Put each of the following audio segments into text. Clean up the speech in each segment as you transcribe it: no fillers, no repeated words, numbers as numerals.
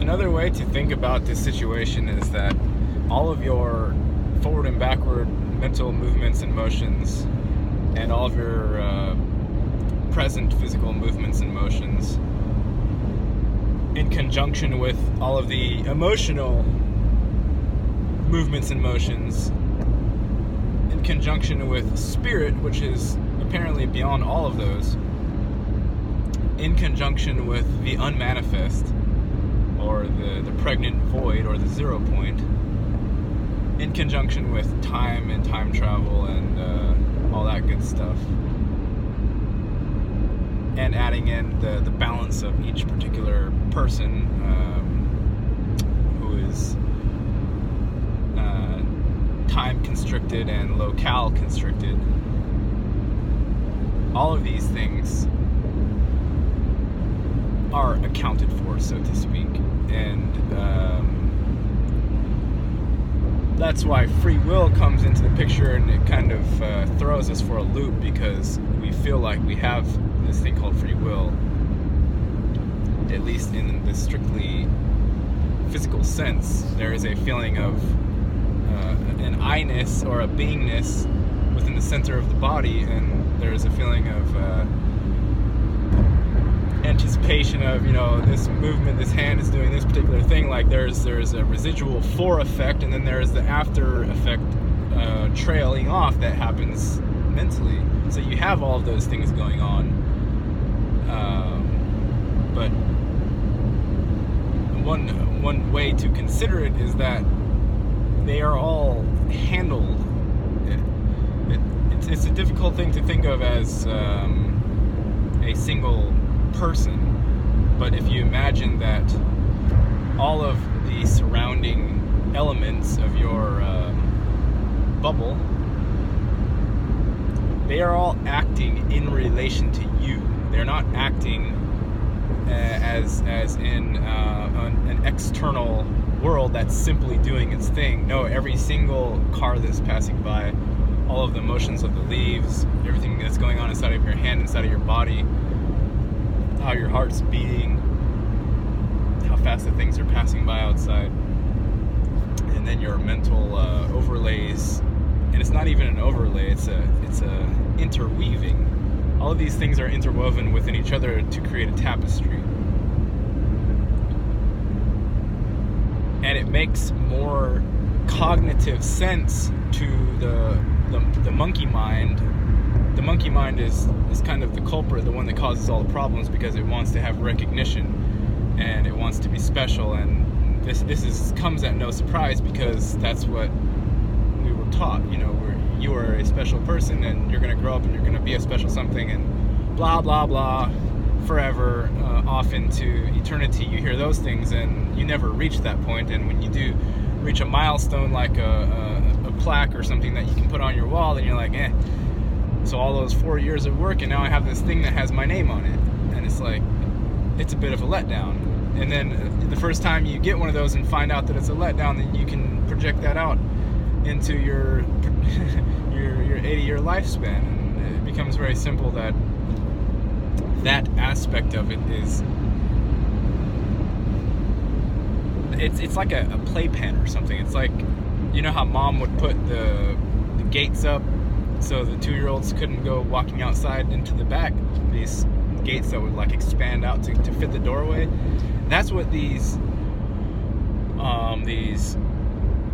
Another way to think about this situation is that all of your forward and backward mental movements and motions, and all of your present physical movements and motions, in conjunction with all of the emotional movements and motions, in conjunction with spirit, which is apparently beyond all of those, in conjunction with the unmanifest, or the pregnant void, or the 0 point, in conjunction with time and time travel and all that good stuff, and adding in the balance of each particular person who is time constricted and locale constricted. All of these things are accounted for, so to speak, and that's why free will comes into the picture, and it kind of throws us for a loop, because we feel like we have this thing called free will, at least in the strictly physical sense. There is a feeling of an I-ness or a beingness within the center of the body, and there's a feeling of anticipation of, this movement, this hand is doing this particular thing. Like there's a residual fore effect, and then there's the after effect trailing off that happens mentally. So you have all of those things going on, but one way to consider it is that they are all handled. It's a difficult thing to think of as a single person, but if you imagine that all of the surrounding elements of your bubble, they are all acting in relation to you. They're not acting as in an external world that's simply doing its thing. No, every single car that's passing by, all of the motions of the leaves, everything that's going on inside of your hand, inside of your body, how your heart's beating, how fast the things are passing by outside, and then your mental overlays. And it's not even an overlay, it's a interweaving. All of these things are interwoven within each other to create a tapestry. And it makes more cognitive sense to the monkey mind. The monkey mind is kind of the culprit, the one that causes all the problems, because it wants to have recognition and it wants to be special. And this comes at no surprise, because that's what we were taught. You are a special person, and you're going to grow up and you're going to be a special something, and blah blah blah, forever, off into eternity. You hear those things and you never reach that point. And when you do reach a milestone, like a plaque or something that you can put on your wall, then you're like, so all those 4 years of work, and now I have this thing that has my name on it. And it's like, it's a bit of a letdown. And then the first time you get one of those and find out that it's a letdown, then you can project that out into your 80-year lifespan. And it becomes very simple that aspect of it is, it's like a playpen or something. It's like, how mom would put the gates up so the 2-year-olds couldn't go walking outside into the back, these gates that would like expand out to fit the doorway. That's what these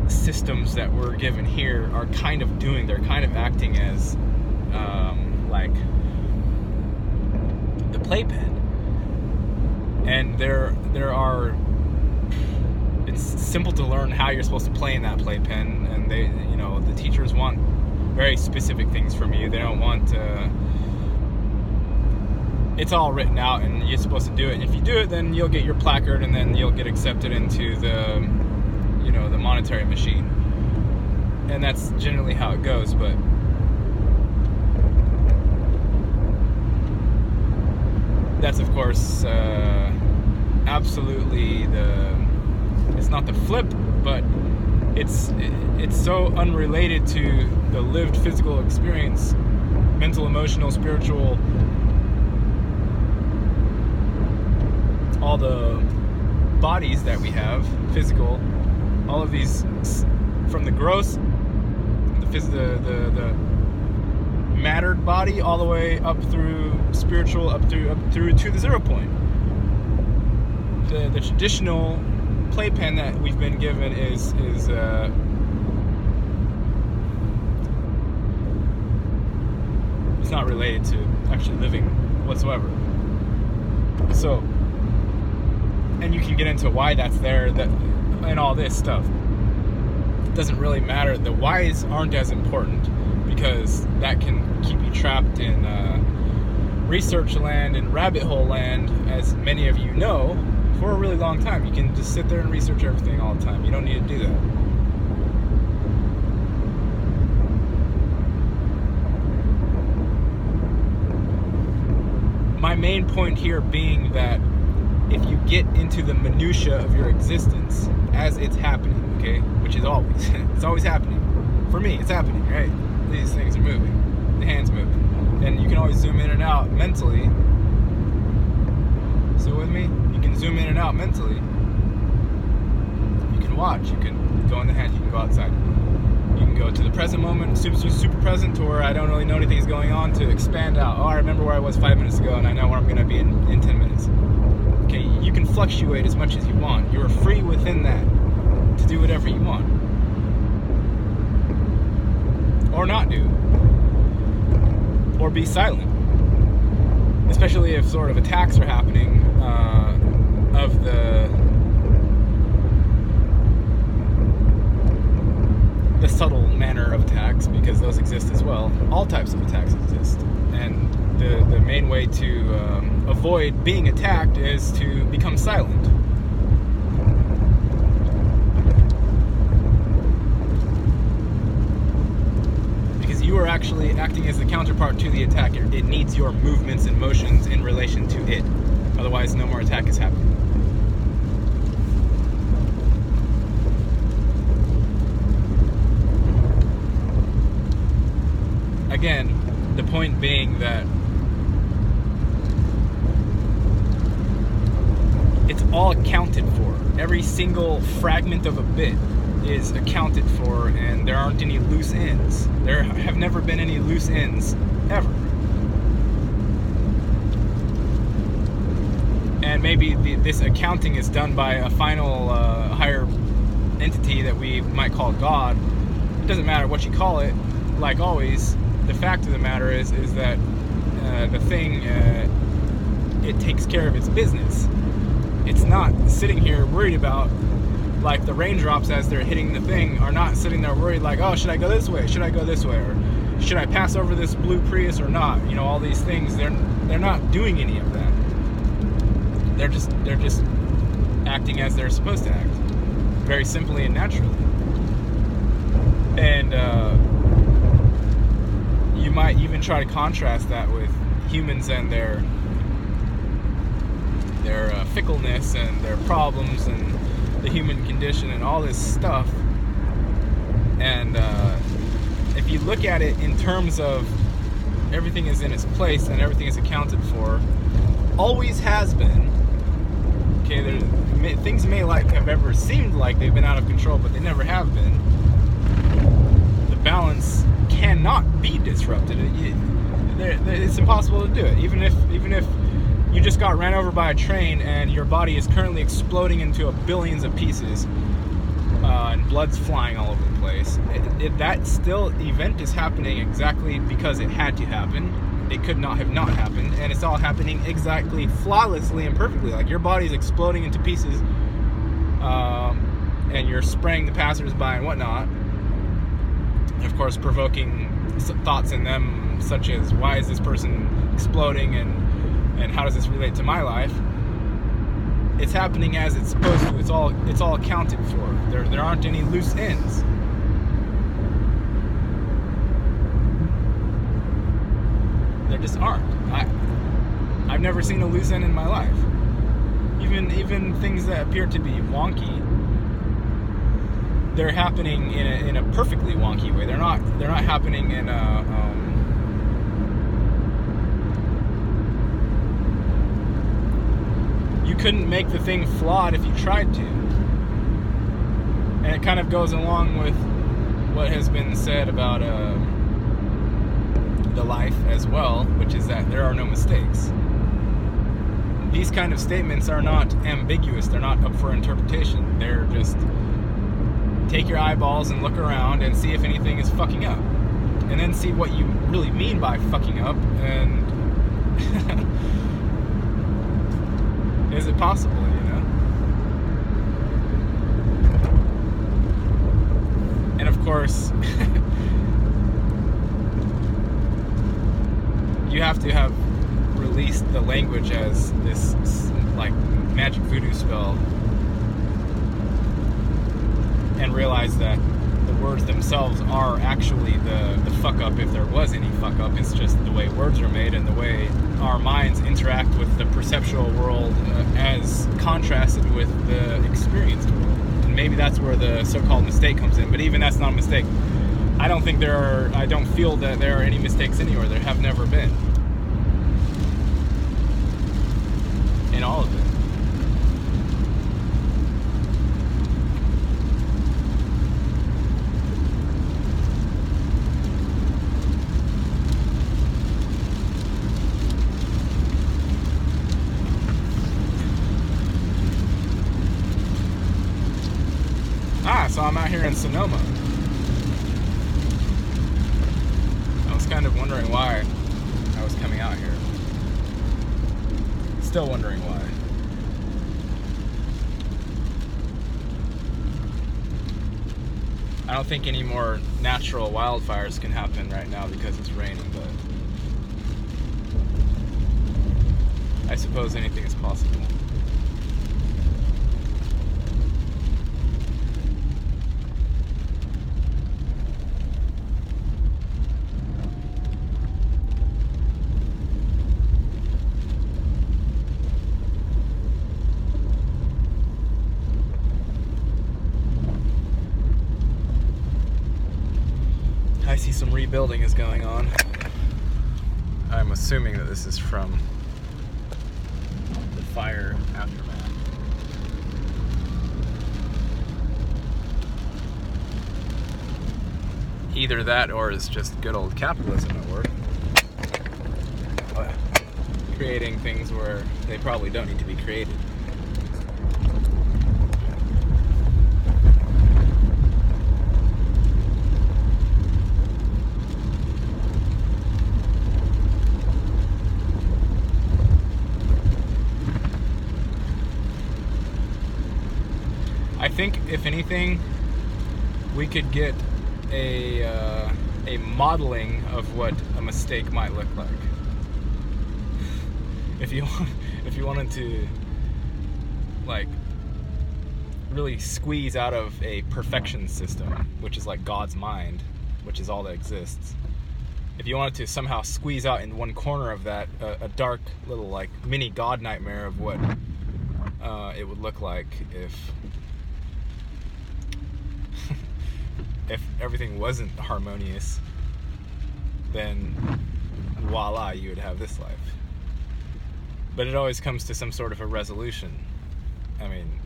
systems that we're given here are kind of doing. They're kind of acting as like the playpen. And there are, it's simple to learn how you're supposed to play in that playpen, and the teachers want very specific things from you. They don't want it's all written out and you're supposed to do it, and if you do it, then you'll get your placard, and then you'll get accepted into the the monetary machine. And that's generally how it goes. But that's of course absolutely it's not the flip, but it's so unrelated to the lived physical experience, mental, emotional, spiritual, all the bodies that we have, physical, all of these, from the gross, the mattered body, all the way up through spiritual, up through to the 0 point. The traditional playpen that we've been given is it's not related to actually living whatsoever. So, and you can get into why that's there, and all this stuff. It doesn't really matter. The whys aren't as important, because that can keep you trapped in research land and rabbit hole land, as many of you know, for a really long time. You can just sit there and research everything all the time. You don't need to do that. My main point here being that if you get into the minutia of your existence as it's happening, okay, which is always, it's always happening. For me, it's happening, right? These things are moving, the hand's moving, and you can always zoom in and out mentally. Still with me? You can zoom in and out mentally. You can watch, you can go in the hand, you can go outside. You can go to the present moment, super present, to where I don't really know anything's going on, to expand out. Oh, I remember where I was 5 minutes ago, and I know where I'm going to be in 10 minutes. Okay, you can fluctuate as much as you want. You're free within that to do whatever you want. Or not do. Or be silent. Especially if sort of attacks are happening of the subtle manner of attacks, because those exist as well. All types of attacks exist, and the main way to avoid being attacked is to become silent. Because you are actually acting as the counterpart to the attacker. It needs your movements and motions in relation to it. Otherwise, no more attack is happening. Again, the point being that it's all accounted for. Every single fragment of a bit is accounted for, and there aren't any loose ends. There have never been any loose ends, ever. And maybe this accounting is done by a final higher entity that we might call God. It doesn't matter what you call it, like always. The fact of the matter is that the thing, it takes care of its business. It's not sitting here worried about, like the raindrops as they're hitting the thing are not sitting there worried like, oh, should I go this way? Should I go this way? Or should I pass over this blue Prius or not? You know, all these things, they're not doing any of that. They're just acting as they're supposed to act, very simply and naturally. And you might even try to contrast that with humans and their fickleness and their problems and the human condition and all this stuff. And if you look at it in terms of everything is in its place and everything is accounted for, always has been. Okay, things may have ever seemed like they've been out of control, but they never have been. The balance cannot be disrupted. It's impossible to do it. Even if you just got ran over by a train and your body is currently exploding into billions of pieces, and blood's flying all over the place, that still event is happening exactly because it had to happen. It could not have not happened, and it's all happening exactly flawlessly and perfectly. Like your body's exploding into pieces, and you're spraying the passersby and whatnot. Of course, provoking thoughts in them, such as, why is this person exploding, and how does this relate to my life? It's happening as it's supposed to. It's all accounted for. There aren't any loose ends. There just aren't. I've never seen a loose end in my life. Even things that appear to be wonky, they're happening in a perfectly wonky way. They're not happening in a you couldn't make the thing flawed if you tried to. And it kind of goes along with what has been said about the life as well, which is that there are no mistakes. These kind of statements are not ambiguous. They're not up for interpretation. They're just take your eyeballs and look around and see if anything is fucking up. And then see what you really mean by fucking up, and is it possible, you know? And of course, you have to have released the language as this, like, magic voodoo spell, and realize that the words themselves are actually the fuck up, if there was any fuck up. It's just the way words are made and the way our minds interact with the perceptual world as contrasted with the experienced world. And maybe that's where the so-called mistake comes in. But even that's not a mistake. I don't feel that there are any mistakes anywhere. There have never been. In all of it. So I'm out here in Sonoma. I was kind of wondering why I was coming out here. Still wondering why. I don't think any more natural wildfires can happen right now because it's raining, but I suppose anything is possible. I see some rebuilding is going on. I'm assuming that this is from the fire aftermath. Either that or it's just good old capitalism at work. Creating things where they probably don't need to be created. I think, if anything, we could get a modeling of what a mistake might look like. If you wanted to, like, really squeeze out of a perfection system, which is like God's mind, which is all that exists. If you wanted to somehow squeeze out in one corner of that a dark little, like, mini God nightmare of what it would look like if everything wasn't harmonious, then voila, you would have this life. But it always comes to some sort of a resolution. I mean,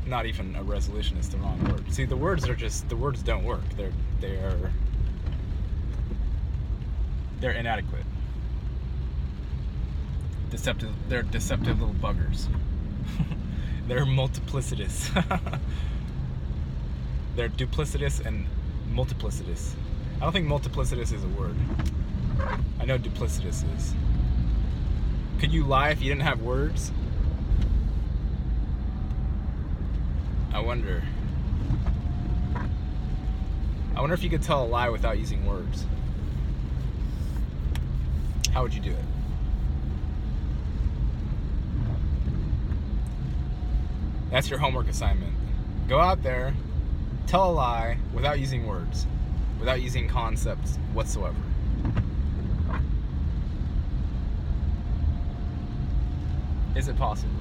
not even a resolution is the wrong word. See, the words don't work. They're inadequate. They're deceptive little buggers. They're multiplicitous. They're duplicitous and multiplicitous. I don't think multiplicitous is a word. I know duplicitous is. Could you lie if you didn't have words? I wonder if you could tell a lie without using words. How would you do it? That's your homework assignment. Go out there, tell a lie without using words, without using concepts whatsoever. Is it possible?